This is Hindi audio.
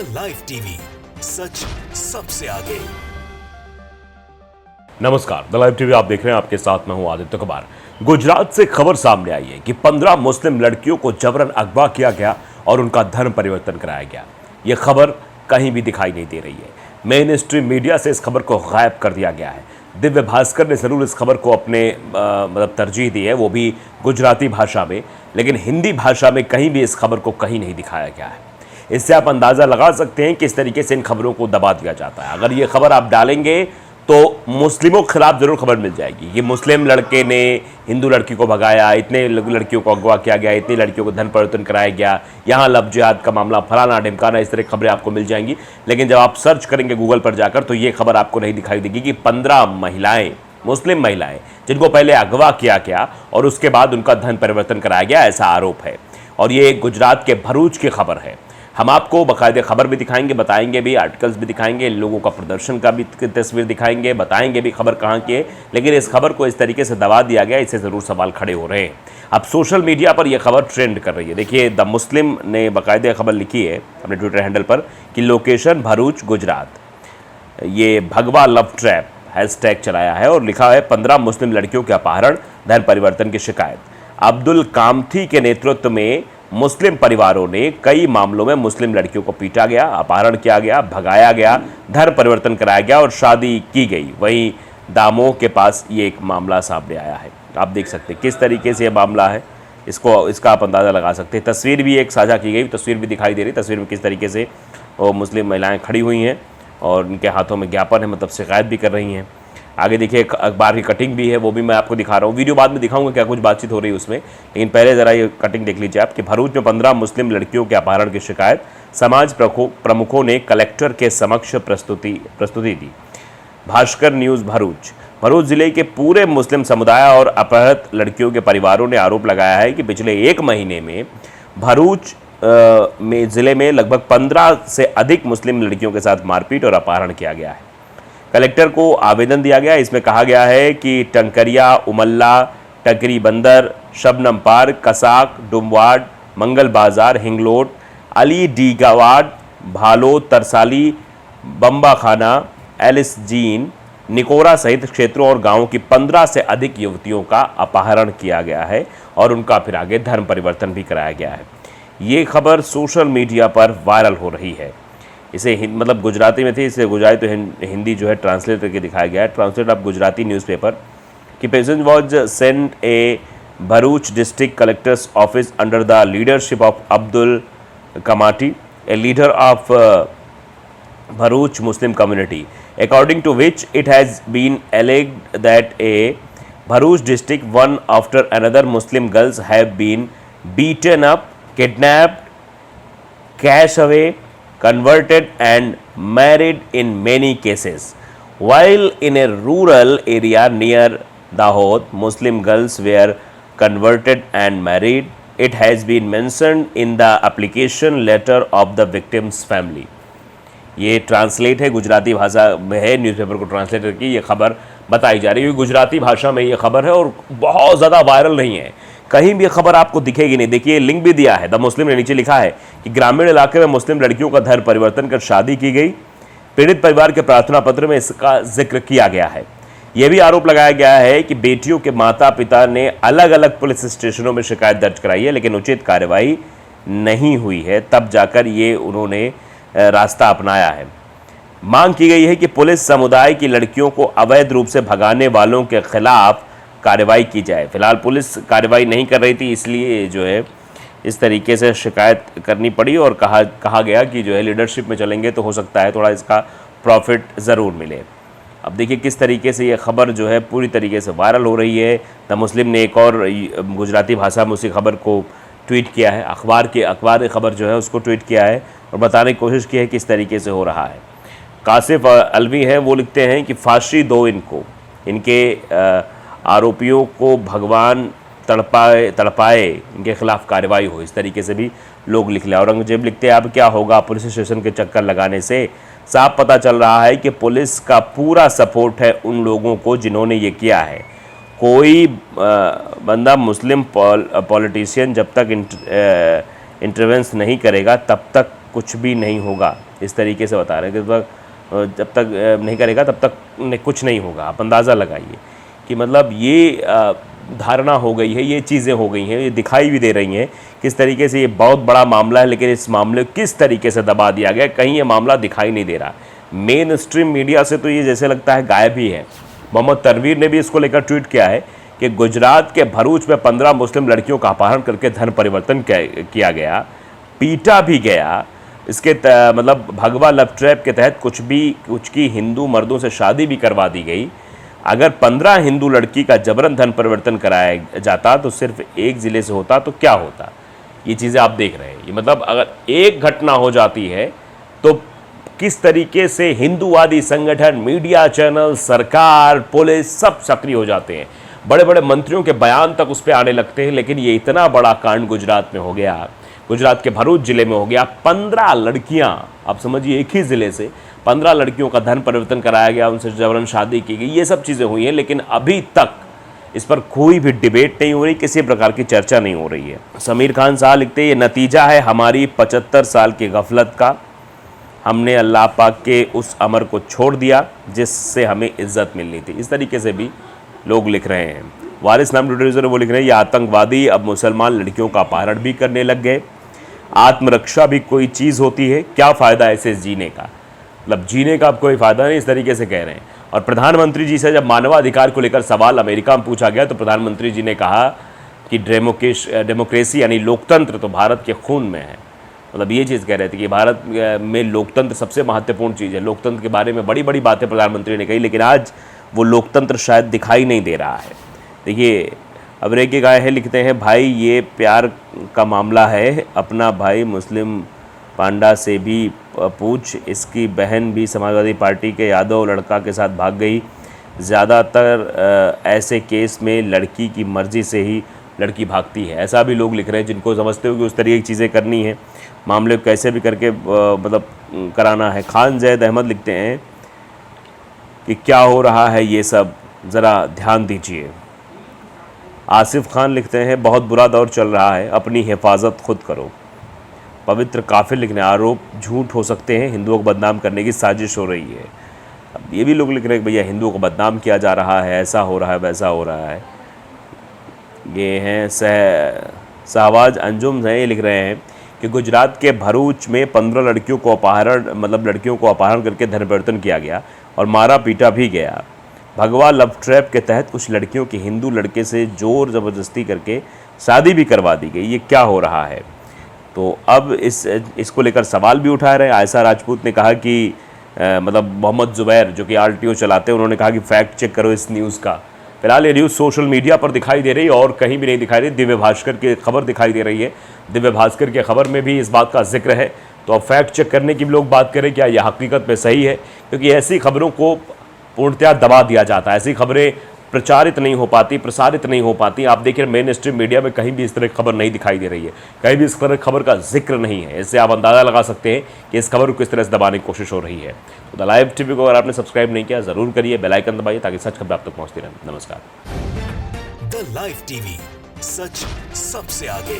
लाइव टीवी, सच सबसे आगे। नमस्कार, द लाइव टीवी आप देख रहे हैं। आपके साथ मैं हूं आदित्य कुमार। गुजरात से खबर सामने आई है कि 15 मुस्लिम लड़कियों को जबरन अगवा किया गया और उनका धर्म परिवर्तन कराया गया। यह खबर कहीं भी दिखाई नहीं दे रही है। मेन स्ट्रीम मीडिया से इस खबर को गायब कर दिया गया है। दिव्य भास्कर ने जरूर इस खबर को अपने तरजीह दी है, वो भी गुजराती भाषा में, लेकिन हिंदी भाषा में कहीं भी इस खबर को कहीं नहीं दिखाया गया है। इससे आप अंदाजा लगा सकते हैं कि इस तरीके से इन खबरों को दबा दिया जाता है। अगर ये खबर आप डालेंगे तो मुस्लिमों के खिलाफ जरूर खबर मिल जाएगी। ये मुस्लिम लड़के ने हिंदू लड़की को भगाया, इतने लड़कियों को अगवा किया गया, इतनी लड़कियों को धन परिवर्तन कराया गया, यहाँ लव जिहाद का मामला, फलाना ढिमकाना, इस तरह की खबरें आपको मिल जाएंगी। लेकिन जब आप सर्च करेंगे गूगल पर जाकर तो ये खबर आपको नहीं दिखाई देगी कि 15 महिलाएं, मुस्लिम महिलाएं, जिनको पहले अगवा किया गया और उसके बाद उनका धन परिवर्तन कराया गया, ऐसा आरोप है। और ये गुजरात के भरूच की खबर है। हम आपको बाकायदे खबर भी दिखाएंगे, बताएंगे भी, आर्टिकल्स भी दिखाएंगे, लोगों का प्रदर्शन का भी तस्वीर दिखाएंगे, बताएंगे भी खबर कहाँ की है। लेकिन इस खबर को इस तरीके से दबा दिया गया, इससे ज़रूर सवाल खड़े हो रहे हैं। अब सोशल मीडिया पर यह खबर ट्रेंड कर रही है। देखिए, द मुस्लिम ने बाकायदे खबर लिखी है अपने ट्विटर हैंडल पर कि लोकेशन भरूच गुजरात, ये भगवा लव ट्रैप हैशटैग चलाया है और लिखा है 15 मुस्लिम लड़कियों के अपहरण, धन परिवर्तन की शिकायत। अब्दुल कामथी के नेतृत्व में मुस्लिम परिवारों ने कई मामलों में मुस्लिम लड़कियों को पीटा गया, अपहरण किया गया, भगाया गया, धन परिवर्तन कराया गया और शादी की गई। वहीं दामोह के पास ये एक मामला सामने आया है। आप देख सकते हैं किस तरीके से ये मामला है, इसका आप अंदाज़ा लगा सकते हैं। तस्वीर भी एक साझा की गई, तस्वीर भी दिखाई दे रही। तस्वीर में किस तरीके से वो मुस्लिम महिलाएँ खड़ी हुई हैं और उनके हाथों में ज्ञापन है, मतलब शिकायत भी कर रही हैं। आगे देखिए एक अखबार की कटिंग भी है, वो भी मैं आपको दिखा रहा हूँ। वीडियो बाद में दिखाऊंगा क्या कुछ बातचीत हो रही है उसमें, लेकिन पहले ज़रा ये कटिंग देख लीजिए आप कि भरूच में 15 मुस्लिम लड़कियों के अपहरण की शिकायत, समाज प्रमुखों ने कलेक्टर के समक्ष प्रस्तुति दी। भास्कर न्यूज़ भरूच जिले के पूरे मुस्लिम समुदाय और अपहृत लड़कियों के परिवारों ने आरोप लगाया है कि पिछले एक महीने में भरूच में जिले में लगभग 15 से अधिक मुस्लिम लड़कियों के साथ मारपीट और अपहरण किया गया है। कलेक्टर को आवेदन दिया गया। इसमें कहा गया है कि टंकरिया, उमल्ला, टकरी बंदर, शबनम पार्क, कसाक, डुमवाड, मंगल बाजार, हिंगलोट, अली डी गावाड, भालो, तरसाली, बम्बा खाना, एलिस जीन, निकोरा सहित क्षेत्रों और गांवों की 15 से अधिक युवतियों का अपहरण किया गया है और उनका फिर आगे धर्म परिवर्तन भी कराया गया है। ये खबर सोशल मीडिया पर वायरल हो रही है। इसे मतलब गुजराती में थी, इसे गुजराती तो हिंदी जो है ट्रांसलेट करके दिखाया गया है। ट्रांसलेट ऑफ गुजराती न्यूज़पेपर कि patient was sent a Bharuch district collector's office under the leadership of Abdul Kamati, a leader of Bharuch Muslim community, according to which it has been alleged that a Bharuch district one after another Muslim girls have been beaten up, kidnapped, cashed away, converted and married in many cases. While in a rural area near Dahod, Muslim girls were converted and married. It has been mentioned in the application letter of the victim's family. ये ट्रांसलेट है, गुजराती भाषा में है, न्यूज़पेपर को ट्रांसलेट करके ये खबर बताई जा रही है। गुजराती भाषा में ये खबर है और बहुत ज़्यादा वायरल नहीं है, कहीं भी ये खबर आपको दिखेगी नहीं। देखिए लिंक भी दिया है, द मुस्लिम ने नीचे लिखा है कि ग्रामीण इलाके में मुस्लिम लड़कियों का धर्म परिवर्तन कर शादी की गई। पीड़ित परिवार के प्रार्थना पत्र में इसका जिक्र किया गया है। यह भी आरोप लगाया गया है कि बेटियों के माता पिता ने अलग अलग पुलिस स्टेशनों में शिकायत दर्ज कराई है, लेकिन उचित कार्रवाई नहीं हुई है, तब जाकर ये उन्होंने रास्ता अपनाया है। मांग की गई है कि पुलिस समुदाय की लड़कियों को अवैध रूप से भगाने वालों के खिलाफ कार्रवाई की जाए। फिलहाल पुलिस कार्रवाई नहीं कर रही थी, इसलिए जो है इस तरीके से शिकायत करनी पड़ी और कहा गया कि जो है लीडरशिप में चलेंगे तो हो सकता है थोड़ा इसका प्रॉफिट ज़रूर मिले। अब देखिए किस तरीके से ये खबर जो है पूरी तरीके से वायरल हो रही है। द मुस्लिम ने एक और गुजराती भाषा में उसी खबर को ट्वीट किया है, अखबार खबर जो है उसको ट्वीट किया है और बताने की कोशिश की है किस तरीके से हो रहा है। कासिफ अलवी है, वो लिखते हैं कि फांसी दो इनको, इनके आरोपियों को भगवान तड़पाए, इनके खिलाफ कार्रवाई हो। इस तरीके से भी लोग लिख लिया। औरंगजेब लिखते हैं अब क्या होगा पुलिस स्टेशन के चक्कर लगाने से, साफ पता चल रहा है कि पुलिस का पूरा सपोर्ट है उन लोगों को जिन्होंने ये किया है। कोई बंदा मुस्लिम पॉलिटिशियन जब तक इंटरवेंस नहीं करेगा तब तक कुछ भी नहीं होगा। इस तरीके से बता रहे हैं कि जब तक नहीं करेगा तब तक कुछ नहीं होगा। आप अंदाज़ा लगाइए कि मतलब ये धारणा हो गई है, ये चीज़ें हो गई हैं, ये दिखाई भी दे रही हैं किस तरीके से ये बहुत बड़ा मामला है, लेकिन इस मामले को किस तरीके से दबा दिया गया, कहीं ये मामला दिखाई नहीं दे रहा। मेन स्ट्रीम मीडिया से तो ये जैसे लगता है गायब ही है। मोहम्मद तनवीर ने भी इसको लेकर ट्वीट किया है कि गुजरात के भरूच में 15 मुस्लिम लड़कियों का अपहरण करके धन परिवर्तन किया गया, पीटा भी गया। इसके मतलब भगवा लव ट्रैप के तहत कुछ की हिंदू मर्दों से शादी भी करवा दी गई। अगर 15 हिंदू लड़की का जबरन धन परिवर्तन कराया जाता तो सिर्फ एक ज़िले से होता तो क्या होता। ये चीज़ें आप देख रहे हैं। ये मतलब अगर एक घटना हो जाती है तो किस तरीके से हिंदूवादी संगठन, मीडिया चैनल, सरकार, पुलिस सब सक्रिय हो जाते हैं। बड़े बड़े मंत्रियों के बयान तक उस पर आने लगते हैं। लेकिन ये इतना बड़ा कांड गुजरात में हो गया, गुजरात के भरूच ज़िले में हो गया। 15 लड़कियां, आप समझिए एक ही ज़िले से 15 लड़कियों का धन परिवर्तन कराया गया, उनसे जबरन शादी की गई, ये सब चीज़ें हुई हैं। लेकिन अभी तक इस पर कोई भी डिबेट नहीं हो रही, किसी प्रकार की चर्चा नहीं हो रही है। समीर खान साहब लिखते हैं, ये नतीजा है हमारी 75 साल की गफलत का। हमने अल्लाह पाक के उस अमर को छोड़ दिया जिससे हमें इज्जत मिलनी थी। इस तरीके से भी लोग लिख रहे हैं। वारिस नाम यूजर वो लिख रहे हैं, ये आतंकवादी अब मुसलमान लड़कियों का अपहरण भी करने लग गए। आत्मरक्षा भी कोई चीज़ होती है, क्या फ़ायदा ऐसे जीने का, मतलब जीने का अब कोई फ़ायदा नहीं, इस तरीके से कह रहे हैं। और प्रधानमंत्री जी से जब मानवाधिकार को लेकर सवाल अमेरिका में पूछा गया तो प्रधानमंत्री जी ने कहा कि डेमोक्रेसी यानी लोकतंत्र तो भारत के खून में है। मतलब ये चीज़ कह रहे थे कि भारत में लोकतंत्र सबसे महत्वपूर्ण चीज़ है। लोकतंत्र के बारे में बड़ी बड़ी बातें प्रधानमंत्री ने कही, लेकिन आज वो लोकतंत्र शायद दिखाई नहीं दे रहा है। देखिए अब रेके गाय है लिखते हैं, भाई ये प्यार का मामला है, अपना भाई मुस्लिम पांडा से भी पूछ, इसकी बहन भी समाजवादी पार्टी के यादव लड़का के साथ भाग गई। ज़्यादातर ऐसे केस में लड़की की मर्ज़ी से ही लड़की भागती है। ऐसा भी लोग लिख रहे हैं जिनको समझते हो कि उस तरीके की चीज़ें करनी है, मामले को कैसे भी करके मतलब कराना है। खान जैद अहमद लिखते हैं कि क्या हो रहा है ये सब, ज़रा ध्यान दीजिए। आसिफ खान लिखते हैं, बहुत बुरा दौर चल रहा है, अपनी हिफाजत खुद करो। पवित्र काफिर लिखने, आरोप झूठ हो सकते हैं, हिंदुओं को बदनाम करने की साजिश हो रही है। अब ये भी लोग लिख रहे हैं कि भैया हिंदुओं को बदनाम किया जा रहा है, ऐसा हो रहा है, वैसा हो रहा है। ये हैं शहबाज अंजुम हैं, ये लिख रहे हैं कि गुजरात के भरूच में 15 लड़कियों को अपहरण करके धन परिवर्तन किया गया और मारा पीटा भी गया। भगवा लव ट्रैप के तहत कुछ लड़कियों की हिंदू लड़के से जोर ज़बरदस्ती करके शादी भी करवा दी गई। ये क्या हो रहा है। तो अब इसको लेकर सवाल भी उठा रहे हैं। आयशा राजपूत ने कहा कि मतलब मोहम्मद जुबैर जो कि RTO चलाते हैं, उन्होंने कहा कि फैक्ट चेक करो इस न्यूज़ का। फिलहाल ये न्यूज़ सोशल मीडिया पर दिखाई दे रही है और कहीं भी नहीं दिखाई दे रही। दिव्य भास्कर की खबर दिखाई दे रही है, दिव्य भास्कर की खबर में भी इस बात का जिक्र है। तो अब फैक्ट चेक करने की भी लोग बात करें क्या यह हकीकत में सही है, क्योंकि ऐसी खबरों को पूर्णतया दबा दिया जाता है। ऐसी खबरें प्रचारित नहीं हो पाती, प्रसारित नहीं हो पाती। आप देखिए मेन स्ट्रीम मीडिया में कहीं भी इस तरह की खबर नहीं दिखाई दे रही है, कहीं भी इस तरह खबर का जिक्र नहीं है। इससे आप अंदाज़ा लगा सकते हैं कि इस खबर को किस तरह से दबाने की कोशिश हो रही है। तो द लाइव टीवी को अगर आपने सब्सक्राइब नहीं किया ज़रूर करिए, बेल आइकन दबाइए ताकि सच खबर आप तक पहुँचती रहे। नमस्कार। द लाइव टीवी, सच सबसे आगे।